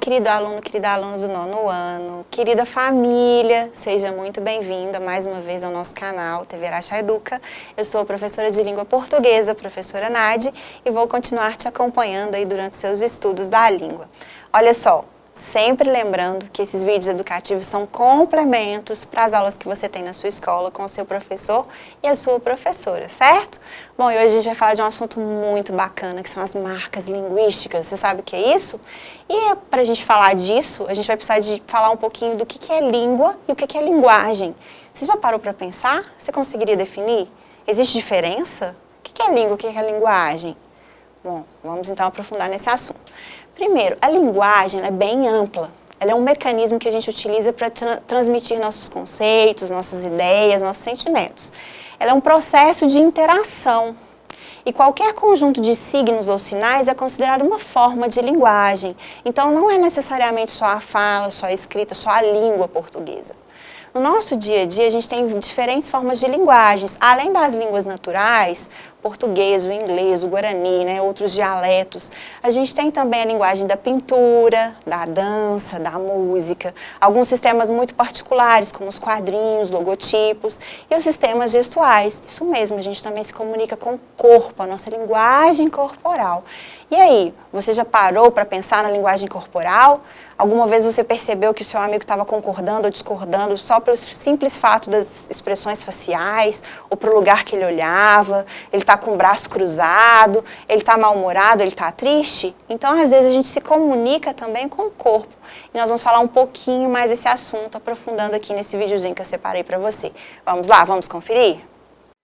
querido aluno, querida aluna do 9º ano, querida família, seja muito bem-vinda mais uma vez ao nosso canal TV Araxá Educa. Eu sou a professora de língua portuguesa, professora Nadi, e vou continuar te acompanhando aí durante seus estudos da língua. Olha só, sempre lembrando que esses vídeos educativos são complementos para as aulas que você tem na sua escola com o seu professor e a sua professora, certo? Bom, e hoje a gente vai falar de um assunto muito bacana, que são as marcas linguísticas. Você sabe o que é isso? E para a gente falar disso, a gente vai precisar de falar um pouquinho do que é língua e o que é linguagem. Você já parou para pensar? Você conseguiria definir? Existe diferença? O que é língua, o que é linguagem? Bom, vamos então aprofundar nesse assunto. Primeiro, a linguagem é bem ampla. Ela é um mecanismo que a gente utiliza para transmitir nossos conceitos, nossas ideias, nossos sentimentos. Ela é um processo de interação. E qualquer conjunto de signos ou sinais é considerado uma forma de linguagem. Então, não é necessariamente só a fala, só a escrita, só a língua portuguesa. No nosso dia a dia, a gente tem diferentes formas de linguagens. Além das línguas naturais, português, o inglês, o guarani, né, outros dialetos, a gente tem também a linguagem da pintura, da dança, da música, alguns sistemas muito particulares, como os quadrinhos, logotipos, e os sistemas gestuais. Isso mesmo, a gente também se comunica com o corpo, a nossa linguagem corporal. E aí, você já parou para pensar na linguagem corporal? Alguma vez você percebeu que o seu amigo estava concordando ou discordando só pelo simples fato das expressões faciais, ou para o lugar que ele olhava, ele está com o braço cruzado, ele está mal-humorado, ele está triste? Então, às vezes, a gente se comunica também com o corpo. E nós vamos falar um pouquinho mais desse assunto, aprofundando aqui nesse videozinho que eu separei para você. Vamos lá, vamos conferir?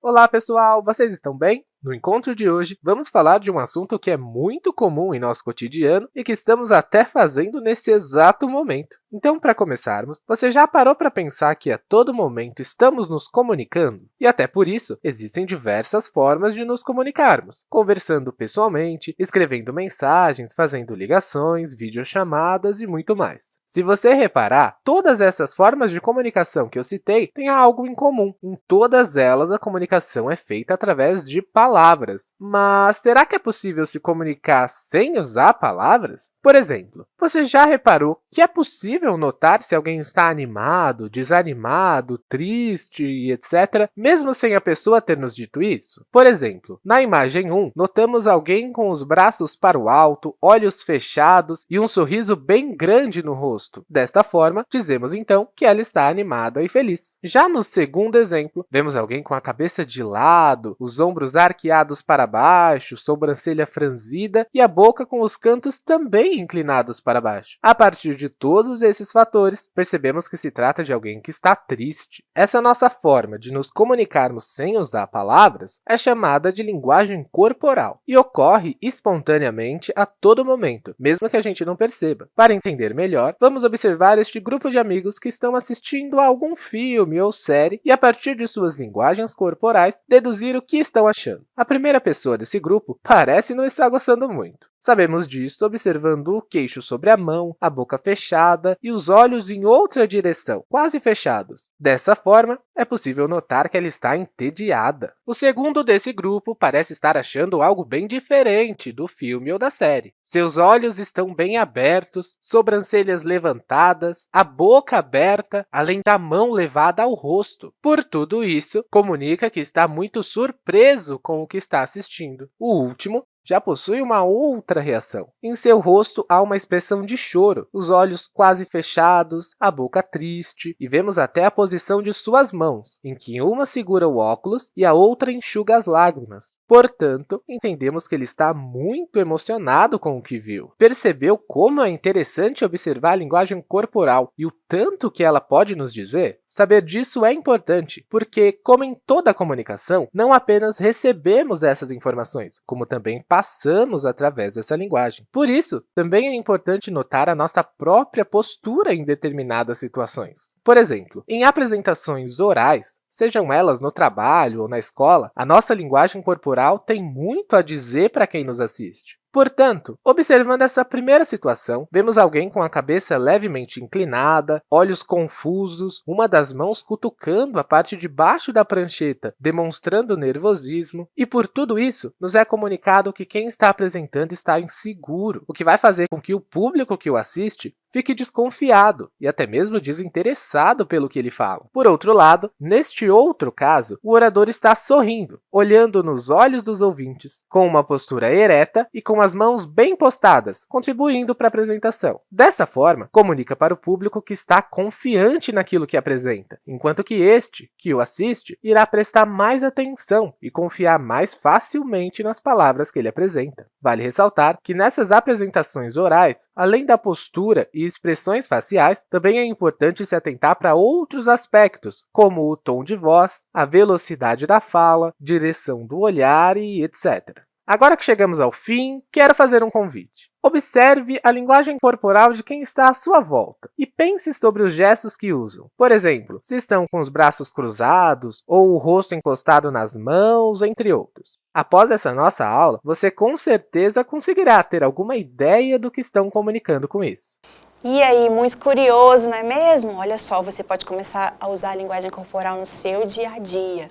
Olá pessoal, vocês estão bem? No encontro de hoje, vamos falar de um assunto que é muito comum em nosso cotidiano e que estamos até fazendo nesse exato momento. Então, para começarmos, você já parou para pensar que a todo momento estamos nos comunicando? E até por isso, existem diversas formas de nos comunicarmos, conversando pessoalmente, escrevendo mensagens, fazendo ligações, videochamadas e muito mais. Se você reparar, todas essas formas de comunicação que eu citei têm algo em comum. Em todas elas, a comunicação é feita através de palavras. Mas será que é possível se comunicar sem usar palavras? Por exemplo, você já reparou que é possível notar se alguém está animado, desanimado, triste e etc., mesmo sem a pessoa ter nos dito isso? Por exemplo, na imagem 1, notamos alguém com os braços para o alto, olhos fechados e um sorriso bem grande no rosto. Desta forma, dizemos então que ela está animada e feliz. Já no segundo exemplo, vemos alguém com a cabeça de lado, os ombros arqueados para baixo, sobrancelha franzida e a boca com os cantos também inclinados para baixo. A partir de todos esses fatores, percebemos que se trata de alguém que está triste. Essa nossa forma de nos comunicarmos sem usar palavras é chamada de linguagem corporal e ocorre espontaneamente a todo momento, mesmo que a gente não perceba. Para entender melhor, vamos observar este grupo de amigos que estão assistindo a algum filme ou série e, a partir de suas linguagens corporais, deduzir o que estão achando. A primeira pessoa desse grupo parece não estar gostando muito. Sabemos disso observando o queixo sobre a mão, a boca fechada e os olhos em outra direção, quase fechados. Dessa forma, é possível notar que ela está entediada. O segundo desse grupo parece estar achando algo bem diferente do filme ou da série. Seus olhos estão bem abertos, sobrancelhas levantadas, a boca aberta, além da mão levada ao rosto. Por tudo isso, comunica que está muito surpreso com o que está assistindo. O último já possui uma outra reação. Em seu rosto há uma expressão de choro, os olhos quase fechados, a boca triste, e vemos até a posição de suas mãos, em que uma segura o óculos e a outra enxuga as lágrimas. Portanto, entendemos que ele está muito emocionado com o que viu. Percebeu como é interessante observar a linguagem corporal e o tanto que ela pode nos dizer? Saber disso é importante, porque, como em toda comunicação, não apenas recebemos essas informações, como também passamos através dessa linguagem. Por isso, também é importante notar a nossa própria postura em determinadas situações. Por exemplo, em apresentações orais, Sejam elas no trabalho ou na escola, a nossa linguagem corporal tem muito a dizer para quem nos assiste. Portanto, observando essa primeira situação, vemos alguém com a cabeça levemente inclinada, olhos confusos, uma das mãos cutucando a parte de baixo da prancheta, demonstrando nervosismo, e por tudo isso, nos é comunicado que quem está apresentando está inseguro, o que vai fazer com que o público que o assiste fique desconfiado e até mesmo desinteressado pelo que ele fala. Por outro lado, neste outro caso, o orador está sorrindo, olhando nos olhos dos ouvintes, com uma postura ereta e com as mãos bem postadas, contribuindo para a apresentação. Dessa forma, comunica para o público que está confiante naquilo que apresenta, enquanto que este, que o assiste, irá prestar mais atenção e confiar mais facilmente nas palavras que ele apresenta. Vale ressaltar que nessas apresentações orais, além da postura e expressões faciais, também é importante se atentar para outros aspectos, como o tom de voz, a velocidade da fala, direção do olhar e etc. Agora que chegamos ao fim, quero fazer um convite. Observe a linguagem corporal de quem está à sua volta e pense sobre os gestos que usam. Por exemplo, se estão com os braços cruzados ou o rosto encostado nas mãos, entre outros. Após essa nossa aula, você com certeza conseguirá ter alguma ideia do que estão comunicando com isso. E aí, muito curioso, não é mesmo? Olha só, você pode começar a usar a linguagem corporal no seu dia a dia.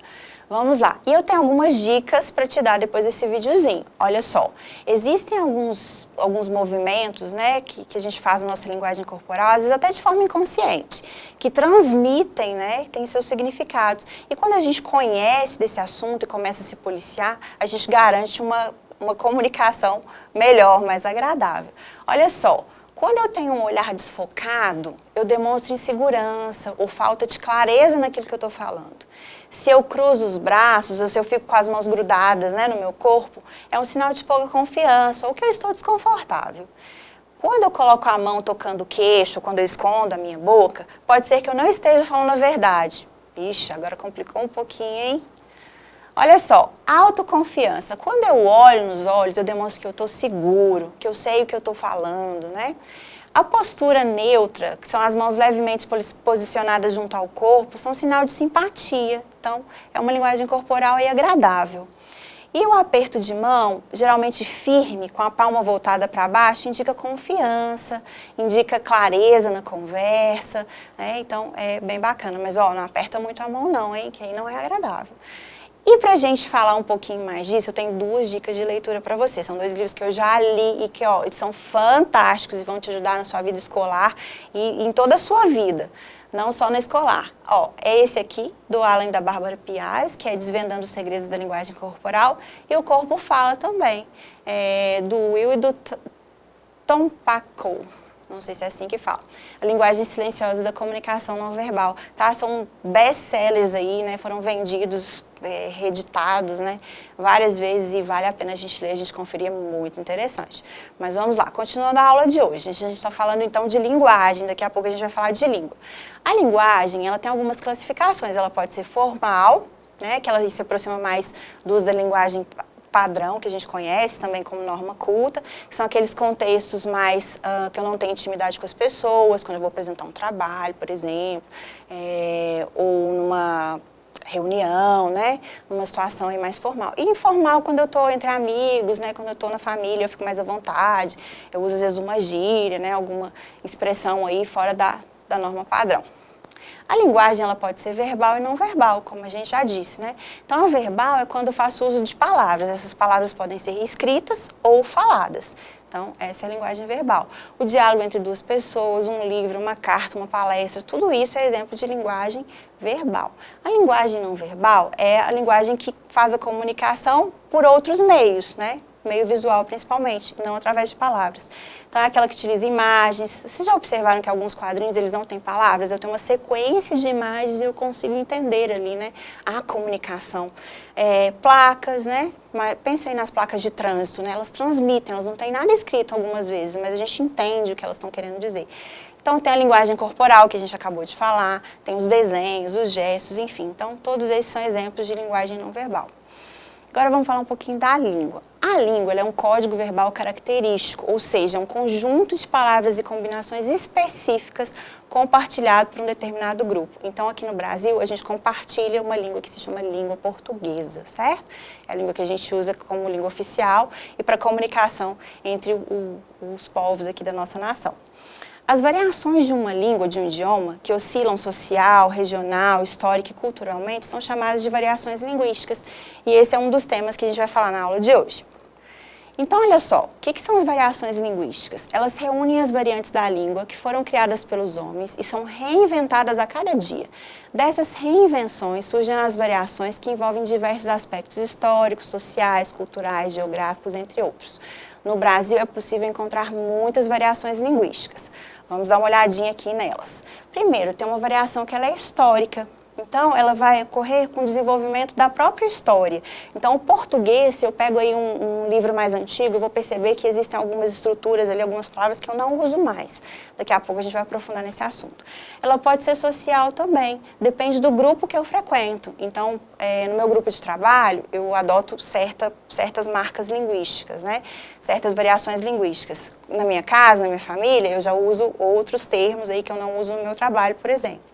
Vamos lá. E eu tenho algumas dicas para te dar depois desse videozinho. Olha só, existem alguns movimentos, né, que a gente faz na nossa linguagem corporal, às vezes até de forma inconsciente, que transmitem, né, tem seus significados. E quando a gente conhece desse assunto e começa a se policiar, a gente garante uma comunicação melhor, mais agradável. Olha só. Quando eu tenho um olhar desfocado, eu demonstro insegurança ou falta de clareza naquilo que eu estou falando. Se eu cruzo os braços ou se eu fico com as mãos grudadas, né, no meu corpo, é um sinal de pouca confiança ou que eu estou desconfortável. Quando eu coloco a mão tocando o queixo, quando eu escondo a minha boca, pode ser que eu não esteja falando a verdade. Ixi, agora complicou um pouquinho, hein? Olha só, autoconfiança. Quando eu olho nos olhos, eu demonstro que eu estou seguro, que eu sei o que eu estou falando, né? A postura neutra, que são as mãos levemente posicionadas junto ao corpo, são sinal de simpatia. Então, é uma linguagem corporal e agradável. E o aperto de mão, geralmente firme, com a palma voltada para baixo, indica confiança, indica clareza na conversa, né? Então, é bem bacana. Mas, ó, não aperta muito a mão não, hein? Que aí não é agradável. E para a gente falar um pouquinho mais disso, eu tenho 2 dicas de leitura para você. São 2 livros que eu já li e que eles são fantásticos e vão te ajudar na sua vida escolar e em toda a sua vida, não só na escolar. É esse aqui, do Alan e da Bárbara Piaz, que é Desvendando os Segredos da Linguagem Corporal, e O Corpo Fala também, do Will e do Tom Paco. Não sei se é assim que fala. A linguagem silenciosa da comunicação não verbal. Tá? São best-sellers aí, né? Foram vendidos, reeditados, né? Várias vezes e vale a pena a gente ler, a gente conferir, é muito interessante. Mas vamos lá, continuando a aula de hoje. A gente está falando então de linguagem, daqui a pouco a gente vai falar de língua. A linguagem, ela tem algumas classificações. Ela pode ser formal, né? Que ela se aproxima mais do uso da linguagem padrão, que a gente conhece também como norma culta, que são aqueles contextos mais que eu não tenho intimidade com as pessoas, quando eu vou apresentar um trabalho, por exemplo, ou numa reunião, né, numa situação aí mais formal. E informal, quando eu estou entre amigos, né, quando eu estou na família, eu fico mais à vontade, eu uso às vezes uma gíria, né, alguma expressão aí fora da norma padrão. A linguagem ela pode ser verbal e não verbal, como a gente já disse, né? Então, a verbal é quando eu faço uso de palavras. Essas palavras podem ser escritas ou faladas. Então, essa é a linguagem verbal. O diálogo entre 2 pessoas, um livro, uma carta, uma palestra, tudo isso é exemplo de linguagem verbal. A linguagem não verbal é a linguagem que faz a comunicação por outros meios, né? Meio visual principalmente, não através de palavras. Então é aquela que utiliza imagens. Vocês já observaram que alguns quadrinhos eles não têm palavras? Eu tenho uma sequência de imagens e eu consigo entender ali, né, a comunicação. Placas, né? Pensa aí nas placas de trânsito, né? Elas transmitem, elas não têm nada escrito algumas vezes, mas a gente entende o que elas estão querendo dizer. Então tem a linguagem corporal que a gente acabou de falar, tem os desenhos, os gestos, enfim. Então todos esses são exemplos de linguagem não verbal. Agora vamos falar um pouquinho da língua. A língua ela é um código verbal característico, ou seja, é um conjunto de palavras e combinações específicas compartilhado por um determinado grupo. Então, aqui no Brasil, a gente compartilha uma língua que se chama língua portuguesa, certo? É a língua que a gente usa como língua oficial e para comunicação entre os povos aqui da nossa nação. As variações de uma língua, de um idioma, que oscilam social, regional, histórica e culturalmente, são chamadas de variações linguísticas. E esse é um dos temas que a gente vai falar na aula de hoje. Então, olha só, o que são as variações linguísticas? Elas reúnem as variantes da língua que foram criadas pelos homens e são reinventadas a cada dia. Dessas reinvenções surgem as variações que envolvem diversos aspectos históricos, sociais, culturais, geográficos, entre outros. No Brasil é possível encontrar muitas variações linguísticas. Vamos dar uma olhadinha aqui nelas. Primeiro, tem uma variação que ela é histórica. Então, ela vai ocorrer com o desenvolvimento da própria história. Então, o português, se eu pego aí um livro mais antigo, eu vou perceber que existem algumas estruturas ali, algumas palavras que eu não uso mais. Daqui a pouco a gente vai aprofundar nesse assunto. Ela pode ser social também, depende do grupo que eu frequento. Então, no meu grupo de trabalho, eu adoto certas marcas linguísticas, né? Certas variações linguísticas. Na minha casa, na minha família, eu já uso outros termos aí que eu não uso no meu trabalho, por exemplo.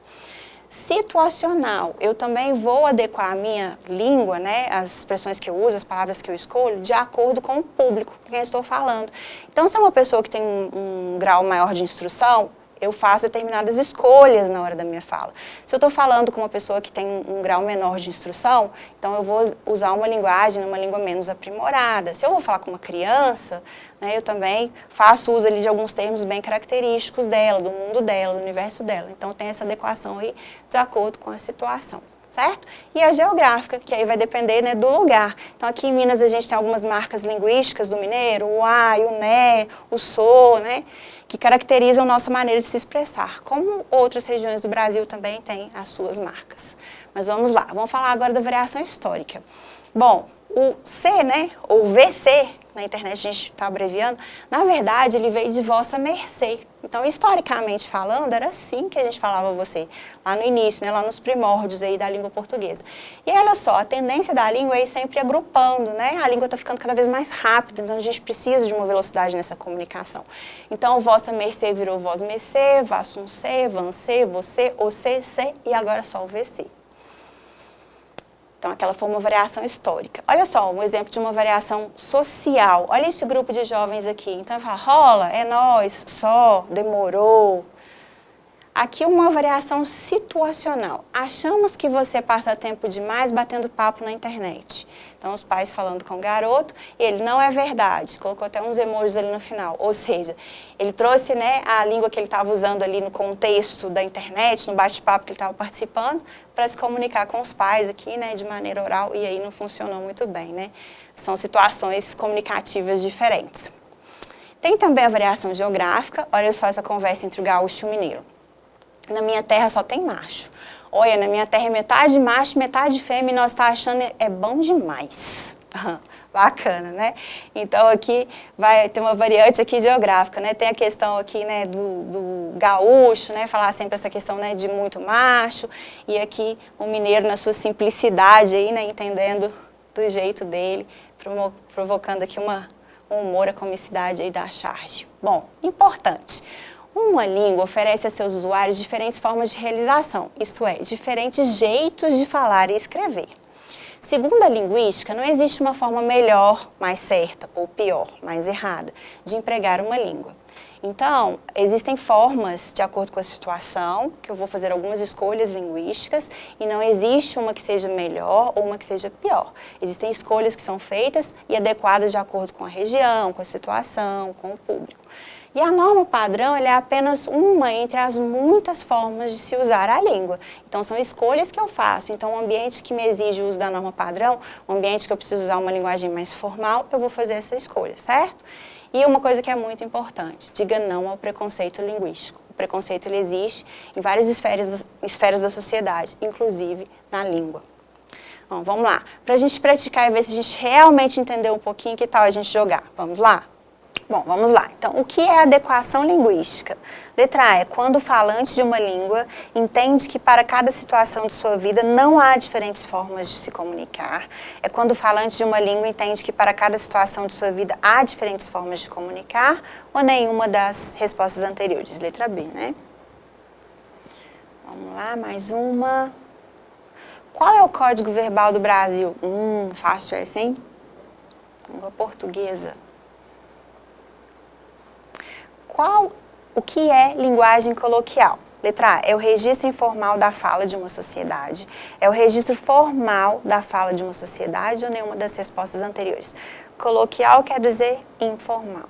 Situacional, eu também vou adequar a minha língua, né, as expressões que eu uso, as palavras que eu escolho, de acordo com o público com quem eu estou falando. Então, se é uma pessoa que tem um grau maior de instrução, eu faço determinadas escolhas na hora da minha fala. Se eu estou falando com uma pessoa que tem um grau menor de instrução, então eu vou usar uma linguagem, uma língua menos aprimorada. Se eu vou falar com uma criança, né, eu também faço uso ali de alguns termos bem característicos dela, do mundo dela, do universo dela. Então tem essa adequação aí de acordo com a situação. Certo? E a geográfica, que aí vai depender, né, do lugar. Então, aqui em Minas a gente tem algumas marcas linguísticas do mineiro, o ai, o né, o sou, né, que caracterizam nossa maneira de se expressar, como outras regiões do Brasil também têm as suas marcas. Mas vamos lá, vamos falar agora da variação histórica. Bom, o C, né, ou VC, na internet a gente está abreviando, na verdade ele veio de vossa mercê. Então, historicamente falando, era assim que a gente falava você, lá no início, né, lá nos primórdios aí da língua portuguesa. E olha só, a tendência da língua é ir sempre agrupando, né? A língua está ficando cada vez mais rápida, então a gente precisa de uma velocidade nessa comunicação. Então, vossa mercê virou vós mercê, vassum cê, vancê, você, ocê, cê, e agora só o VC. Então, aquela foi uma variação histórica. Olha só, um exemplo de uma variação social. Olha esse grupo de jovens aqui. Então, fala, rola, é nós, só, demorou. Aqui uma variação situacional. Achamos que você passa tempo demais batendo papo na internet. Então, os pais falando com o garoto, e ele, não é verdade. Colocou até uns emojis ali no final. Ou seja, ele trouxe, né, a língua que ele estava usando ali no contexto da internet, no bate-papo que ele estava participando, para se comunicar com os pais aqui, né, de maneira oral, e aí não funcionou muito bem, né? São situações comunicativas diferentes. Tem também a variação geográfica. Olha só essa conversa entre o gaúcho e o mineiro. Na minha terra só tem macho. Olha, na minha terra é metade macho, metade fêmea, e nós tá achando é bom demais. Bacana, né? Então, aqui vai ter uma variante aqui geográfica, né? Tem a questão aqui, né, do gaúcho, né? Falar sempre essa questão, né, de muito macho. E aqui o mineiro na sua simplicidade aí, né? Entendendo do jeito dele, provocando aqui um humor, a comicidade aí da charge. Bom, importante. Uma língua oferece a seus usuários diferentes formas de realização, isto é, diferentes jeitos de falar e escrever. Segundo a linguística, não existe uma forma melhor, mais certa, ou pior, mais errada, de empregar uma língua. Então, existem formas, de acordo com a situação, que eu vou fazer algumas escolhas linguísticas, e não existe uma que seja melhor ou uma que seja pior. Existem escolhas que são feitas e adequadas de acordo com a região, com a situação, com o público. E a norma padrão ela é apenas uma entre as muitas formas de se usar a língua. Então, são escolhas que eu faço. Então, o ambiente que me exige o uso da norma padrão, o ambiente que eu preciso usar uma linguagem mais formal, eu vou fazer essa escolha, certo? E uma coisa que é muito importante, diga não ao preconceito linguístico. O preconceito ele existe em várias esferas da sociedade, inclusive na língua. Bom, vamos lá. Para a gente praticar e ver se a gente realmente entendeu um pouquinho, que tal a gente jogar? Vamos lá? Bom, vamos lá. Então, o que é adequação linguística? Letra A é quando o falante de uma língua entende que para cada situação de sua vida não há diferentes formas de se comunicar. É quando o falante de uma língua entende que para cada situação de sua vida há diferentes formas de comunicar ou nenhuma das respostas anteriores. Letra B, né? Vamos lá, mais uma. Qual é o Código Verbal do Brasil? Fácil essa, hein? Língua portuguesa. O que é linguagem coloquial? Letra A, é o registro informal da fala de uma sociedade. É o registro formal da fala de uma sociedade ou nenhuma das respostas anteriores. Coloquial quer dizer informal.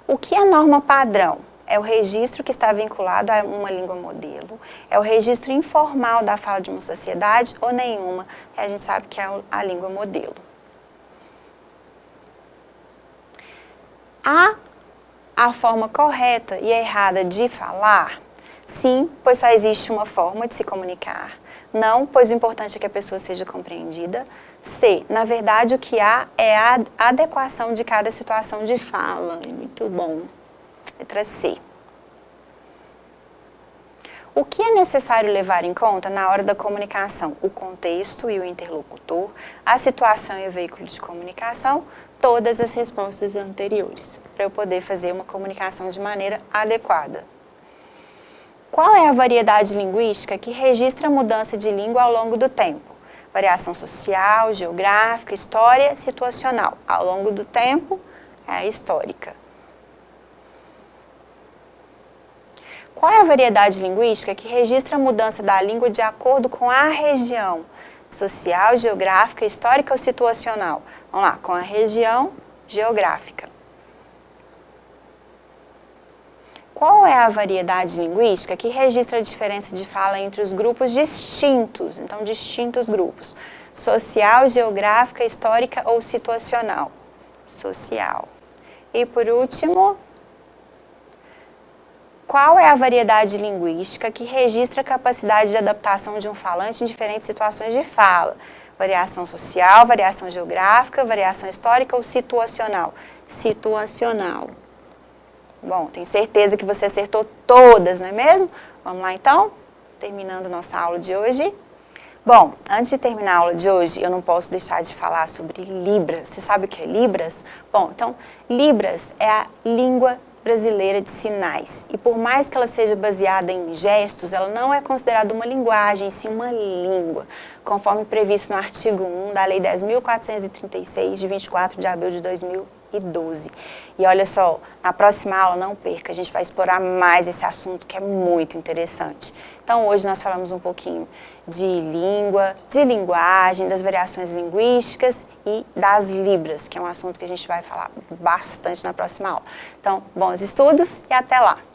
O que é norma padrão? É o registro que está vinculado a uma língua modelo. É o registro informal da fala de uma sociedade ou nenhuma. A gente sabe que é a língua modelo. Há a forma correta e errada de falar? Sim, pois só existe uma forma de se comunicar. Não, pois o importante é que a pessoa seja compreendida. C, na verdade o que há é a adequação de cada situação de fala. Muito bom. Letra C. O que é necessário levar em conta na hora da comunicação? O contexto e o interlocutor, a situação e o veículo de comunicação, todas as respostas anteriores, para eu poder fazer uma comunicação de maneira adequada. Qual é a variedade linguística que registra a mudança de língua ao longo do tempo? Variação social, geográfica, história, situacional. Ao longo do tempo, é a histórica. Qual é a variedade linguística que registra a mudança da língua de acordo com a região? Social, geográfica, histórica ou situacional? Vamos lá, com a região geográfica. Qual é a variedade linguística que registra a diferença de fala entre os grupos distintos? Então, distintos grupos. Social, geográfica, histórica ou situacional? Social. E por último, qual é a variedade linguística que registra a capacidade de adaptação de um falante em diferentes situações de fala? Variação social, variação geográfica, variação histórica ou situacional? Situacional. Bom, tenho certeza que você acertou todas, não é mesmo? Vamos lá então? Terminando nossa aula de hoje. Bom, antes de terminar a aula de hoje, eu não posso deixar de falar sobre Libras. Você sabe o que é Libras? Bom, então, Libras é a língua brasileira de sinais. E por mais que ela seja baseada em gestos, ela não é considerada uma linguagem, sim uma língua, conforme previsto no artigo 1 da Lei 10.436, de 24 de abril de 2012. E olha só, na próxima aula, não perca, a gente vai explorar mais esse assunto que é muito interessante. Então, hoje nós falamos um pouquinho de língua, de linguagem, das variações linguísticas e das libras, que é um assunto que a gente vai falar bastante na próxima aula. Então, bons estudos e até lá!